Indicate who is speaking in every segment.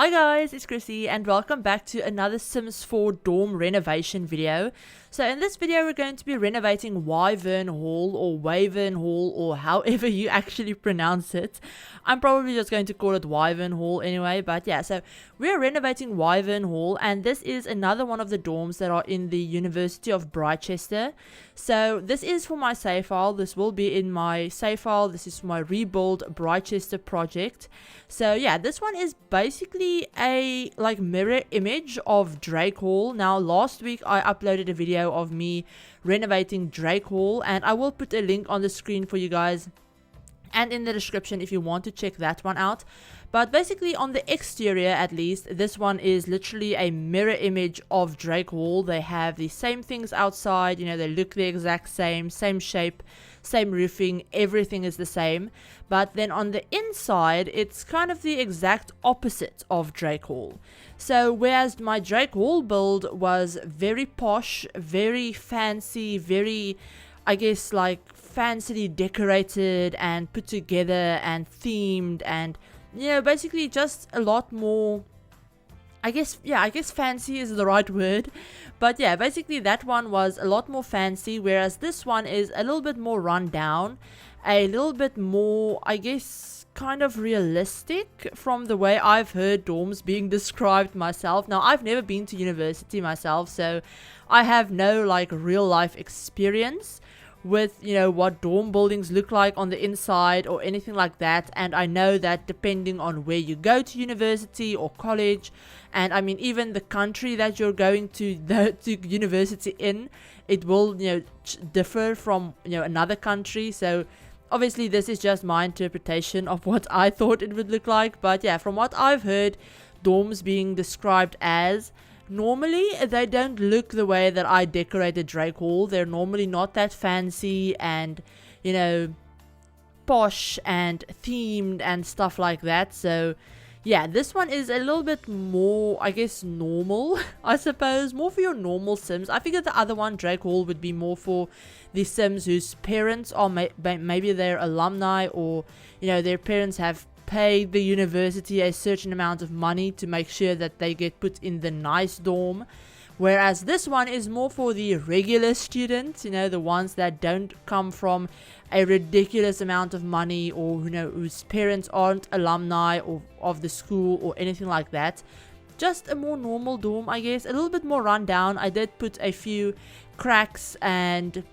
Speaker 1: Hi guys, it's Chrissy and welcome back to another Sims 4 dorm renovation video. So in this video we're going to be renovating Wyvern Hall or Wyvern Hall or however you actually pronounce it. I'm probably just going to call it Wyvern Hall anyway, but yeah, so we're renovating Wyvern Hall and this is another one of the dorms that are in the University of Britechester. So this is for my save file, this will be in my save file, this is for my Rebuild Britechester project. So yeah, this one is basically a mirror image of Drake Hall. Now last week I uploaded a video of me renovating Drake Hall and I will put a link on the screen for you guys and in the description if you want to check that one out. But basically on the exterior at least, this one is literally a mirror image of Drake Hall. They have the same things outside, you know, they look the exact same shape, same roofing, everything is the same. But then on the inside, it's kind of the exact opposite of Drake Hall. So whereas my Drake Hall build was very posh, very fancy, very, I guess, like fancily decorated and put together and themed and, you know, basically just a lot more, I guess fancy is the right word. But yeah, basically that one was a lot more fancy, whereas this one is a little bit more run down, a little bit more, I guess, kind of realistic from the way I've heard dorms being described myself. Now, I've never been to university myself, so I have no real life experience with, you know, what dorm buildings look like on the inside or anything like that. And I know that depending on where you go to university or college, and I mean even the country that you're going to university in, it will, you know, differ from, you know, another country. So obviously this is just my interpretation of what I thought it would look like. But yeah, from what I've heard dorms being described as, normally they don't look the way that I decorated Drake Hall. They're normally not that fancy and, you know, posh and themed and stuff like that. So yeah, this one is a little bit more, I guess, normal, I suppose, more for your normal Sims. I figured the other one, Drake Hall, would be more for the Sims whose parents are maybe they're alumni, or, you know, their parents have paid the university a certain amount of money to make sure that they get put in the nice dorm. Whereas this one is more for the regular students, you know, the ones that don't come from a ridiculous amount of money, or, you know, whose parents aren't alumni or of the school or anything like that. Just a more normal dorm, I guess, a little bit more run down. I did put a few cracks and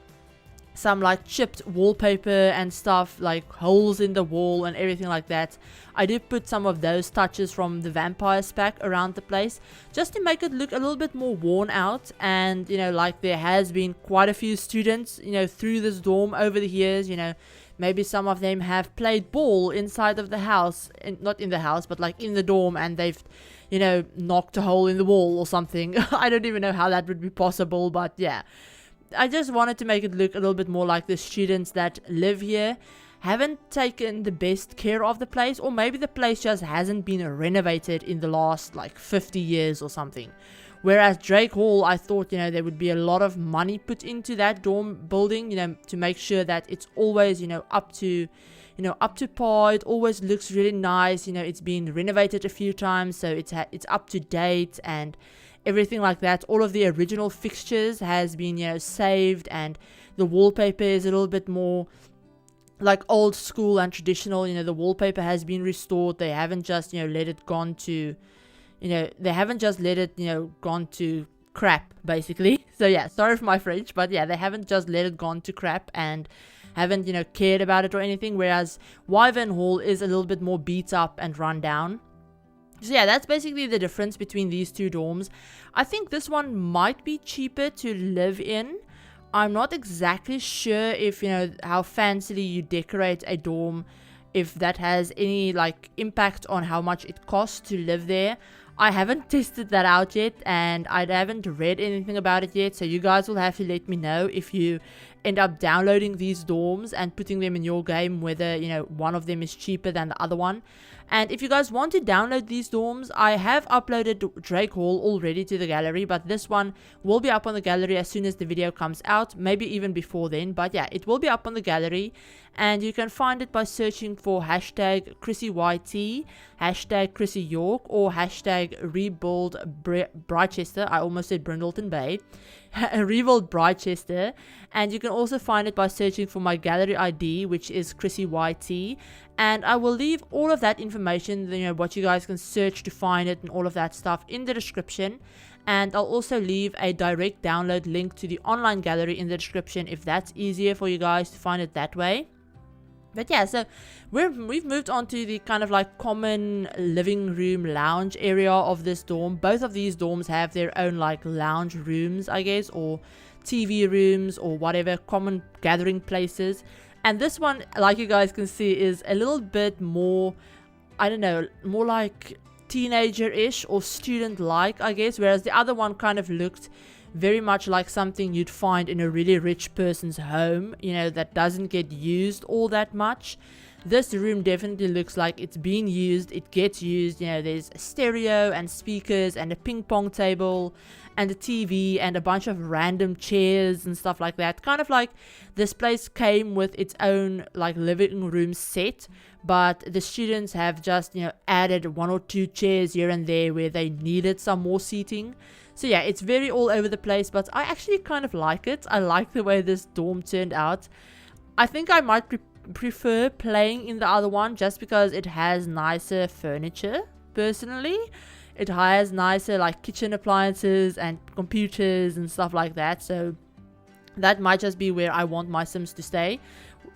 Speaker 1: some chipped wallpaper and stuff, like holes in the wall and everything like that. I did put some of those touches from the Vampires pack around the place just to make it look a little bit more worn out. And, you know, there has been quite a few students, you know, through this dorm over the years. You know, maybe some of them have played ball inside of the house, not in the house, but in the dorm, and they've, you know, knocked a hole in the wall or something. I don't even know how that would be possible, but yeah, I just wanted to make it look a little bit more like the students that live here haven't taken the best care of the place, or maybe the place just hasn't been renovated in the last 50 years or something. Whereas Drake Hall, I thought, you know, there would be a lot of money put into that dorm building, you know, to make sure that it's always, you know, up to par. It always looks really nice. You know, it's been renovated a few times, so it's up to date and everything like that. All of the original fixtures has been, you know, saved, and the wallpaper is a little bit more old school and traditional. You know, the wallpaper has been restored. They haven't just, you know, let it gone to crap, basically. So yeah, sorry for my French, but yeah, they haven't just let it gone to crap and haven't, you know, cared about it or anything. Whereas Wyvern Hall is a little bit more beat up and run down. So yeah, that's basically the difference between these two dorms. I think this one might be cheaper to live in. I'm not exactly sure if, you know, how fancily you decorate a dorm, if that has any impact on how much it costs to live there. I haven't tested that out yet, and I haven't read anything about it yet, so you guys will have to let me know if you end up downloading these dorms and putting them in your game, whether, you know, one of them is cheaper than the other one. And if you guys want to download these dorms, I have uploaded Drake Hall already to the gallery, but this one will be up on the gallery as soon as the video comes out, maybe even before then. But yeah, it will be up on the gallery, and you can find it by searching for hashtag ChrissieYT, hashtag ChrissieYork, or hashtag Rebuild Britechester. I almost said Brindleton Bay. Rebuild Britechester. And you can also find it by searching for my gallery ID, which is ChrissieYT. And I will leave all of that information, you know, what you guys can search to find it and all of that stuff in the description. And I'll also leave a direct download link to the online gallery in the description if that's easier for you guys to find it that way. But yeah, so we've moved on to the kind of like common living room lounge area of this dorm. Both of these dorms have their own like lounge rooms, I guess, or TV rooms or whatever, common gathering places. And this one, like you guys can see, is a little bit more, I don't know, more like teenager-ish or student-like, I guess, whereas the other one kind of looked very much like something you'd find in a really rich person's home, you know, that doesn't get used all that much. This room definitely looks like it's being used, it gets used, you know, there's a stereo and speakers and a ping pong table and a TV and a bunch of random chairs and stuff like that. Kind of like this place came with its own like living room set, but the students have just, you know, added 1 or 2 chairs here and there where they needed some more seating. So yeah, it's very all over the place, but I actually kind of like it. I like the way this dorm turned out. I think I might prefer playing in the other one just because it has nicer furniture, personally. It has nicer like kitchen appliances and computers and stuff like that. So that might just be where I want my Sims to stay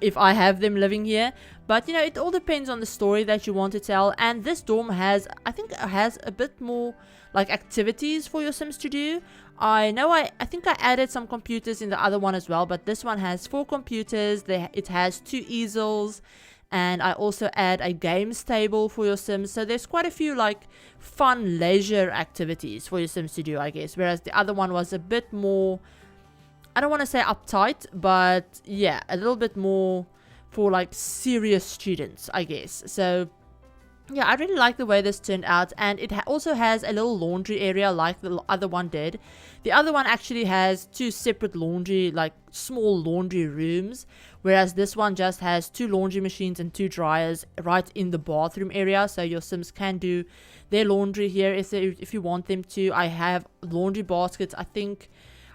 Speaker 1: if I have them living here. But you know, it all depends on the story that you want to tell. And this dorm has, I think, has a bit more like activities for your Sims to do. I know I think I added some computers in the other one as well, but this one has 4 computers. It has 2 easels, and I also add a games table for your Sims. So there's quite a few like fun leisure activities for your Sims to do, I guess, whereas the other one was a bit more, I don't want to say uptight, but yeah, a little bit more for like serious students, I guess. So yeah, I really like the way this turned out, and it also has a little laundry area like the other one did. The other one actually has 2 separate laundry, like small laundry rooms, whereas this one just has 2 laundry machines and 2 dryers right in the bathroom area, so your Sims can do their laundry here if you want them to. I have laundry baskets.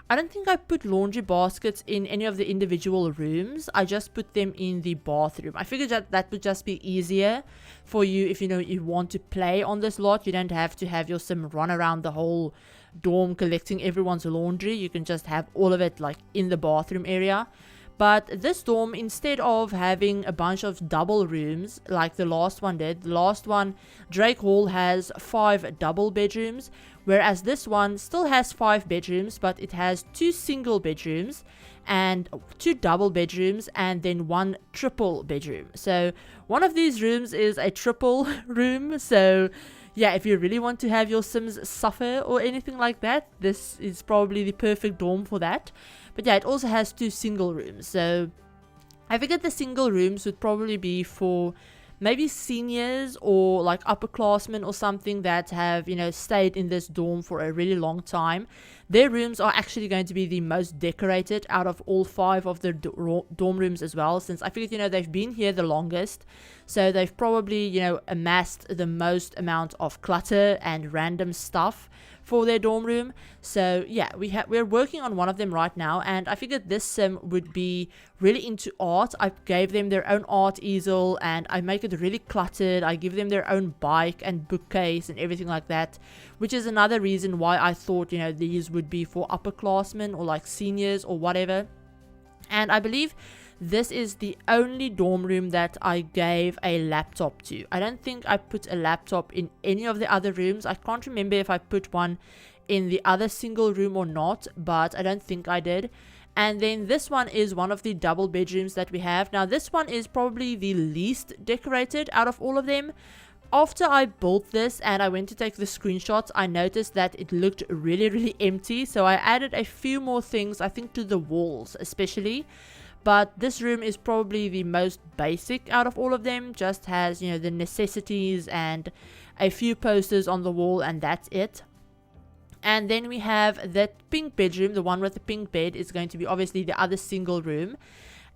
Speaker 1: I don't think I put laundry baskets in any of the individual rooms. I just put them in the bathroom. I figured that would just be easier for you if, you know, you want to play on this lot. You don't have to have your Sim run around the whole dorm collecting everyone's laundry. You can just have all of it like in the bathroom area. But this dorm, instead of having a bunch of double rooms like the last one did, the last one, Drake Hall, has 5 double bedrooms, whereas this one still has 5 bedrooms, but it has 2 single bedrooms and 2 double bedrooms and then 1 triple bedroom. So one of these rooms is a triple room. So yeah, if you really want to have your Sims suffer or anything like that, this is probably the perfect dorm for that. But yeah, it also has 2 single rooms. So I figured the single rooms would probably be for maybe seniors or like upperclassmen or something that have, you know, stayed in this dorm for a really long time. Their rooms are actually going to be the most decorated out of all 5 of the dorm rooms as well, since I figured, you know, they've been here the longest. So they've probably, you know, amassed the most amount of clutter and random stuff for their dorm room. So yeah, we're working on one of them right now, and I figured this Sim would be really into art. I gave them their own art easel and I make it really cluttered. I give them their own bike and bookcase and everything like that, which is another reason why I thought, you know, these would be for upperclassmen or like seniors or whatever. And I believe this is the only dorm room that I gave a laptop to. I don't think I put a laptop in any of the other rooms. I can't remember if I put one in the other single room or not, but I don't think I did. And then this one is one of the double bedrooms that we have. Now this one is probably the least decorated out of all of them. After I built this and I went to take the screenshots, I noticed that it looked really empty. So I added a few more things, I think to the walls especially. But this room is probably the most basic out of all of them. Just has, you know, the necessities and a few posters on the wall, and that's it. And then we have that pink bedroom, the one with the pink bed, is going to be obviously the other single room.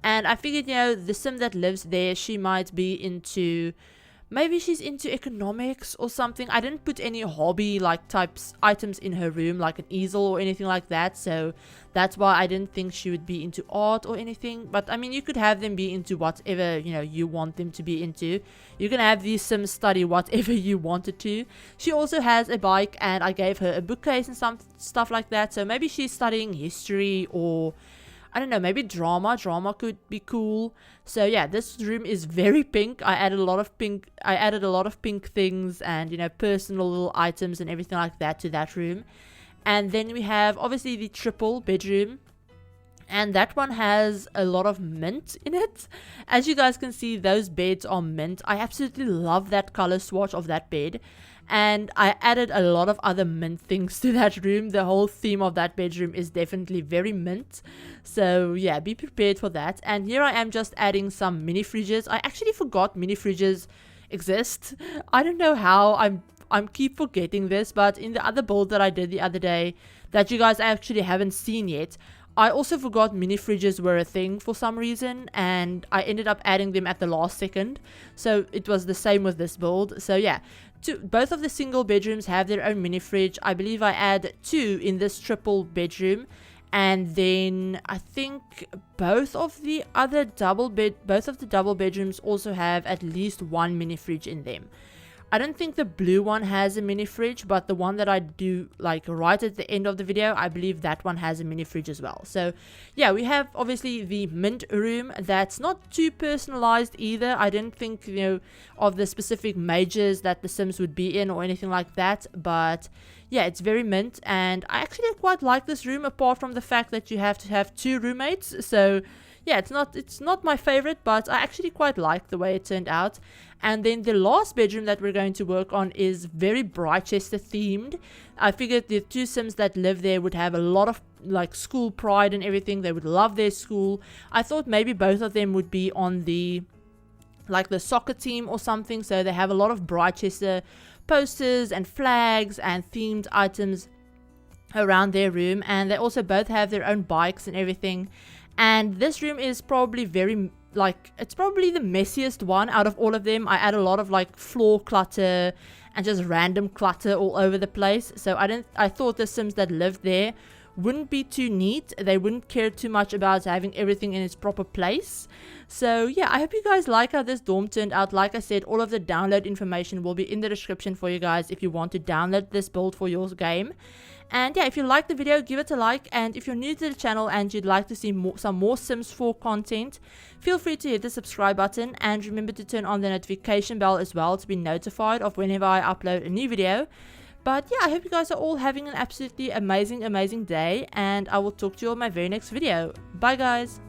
Speaker 1: And I figured, you know, the sim that lives there, she might be into, maybe she's into economics or something. I didn't put any hobby like types items in her room, like an easel or anything like that, so that's why I didn't think she would be into art or anything. But I mean, you could have them be into whatever, you know, you want them to be into. You can have these sims study whatever you wanted to. She also has a bike, and I gave her a bookcase and some stuff like that, so maybe she's studying history, or I don't know, maybe drama could be cool. So yeah, this room is very pink. I added a lot of pink things and, you know, personal little items and everything like that to that room. And then we have obviously the triple bedroom, and that one has a lot of mint in it. As you guys can see, those beds are mint. I absolutely love that color swatch of that bed. And I added a lot of other mint things to that room. The whole theme of that bedroom is definitely very mint. So yeah, be prepared for that. And here I am just adding some mini fridges. I actually forgot mini fridges exist. I don't know how. I'm keep forgetting this, but in the other build that I did the other day that you guys actually haven't seen yet, I also forgot mini fridges were a thing for some reason, and I ended up adding them at the last second. So it was the same with this build. So yeah, both of the single bedrooms have their own mini fridge. I believe I add 2 in this triple bedroom, and then I think both of the double bedrooms also have at least 1 mini fridge in them. I don't think the blue one has a mini fridge, but the one that I do like right at the end of the video, I believe that one has a mini fridge as well. So yeah, we have obviously the mint room that's not too personalized either. I didn't think, you know, of the specific majors that the sims would be in or anything like that, but yeah, it's very mint. And I actually quite like this room, apart from the fact that you have to have 2 roommates. So yeah, it's not my favorite, but I actually quite like the way it turned out. And then the last bedroom that we're going to work on is very Britechester themed. I figured the 2 sims that live there would have a lot of like school pride and everything. They would love their school. I thought maybe both of them would be on the soccer team or something, so they have a lot of Britechester posters and flags and themed items around their room. And they also both have their own bikes and everything. And this room is probably very, like, it's probably the messiest one out of all of them. I add a lot of like floor clutter and just random clutter all over the place. So I thought the sims that lived there wouldn't be too neat. They wouldn't care too much about having everything in its proper place. So yeah, I hope you guys like how this dorm turned out. Like I said, all of the download information will be in the description for you guys if you want to download this build for your game. And yeah, if you liked the video, give it a like. And if you're new to the channel and you'd like to see some more Sims 4 content, feel free to hit the subscribe button. And remember to turn on the notification bell as well to be notified of whenever I upload a new video. But yeah, I hope you guys are all having an absolutely amazing day. And I will talk to you on my very next video. Bye guys!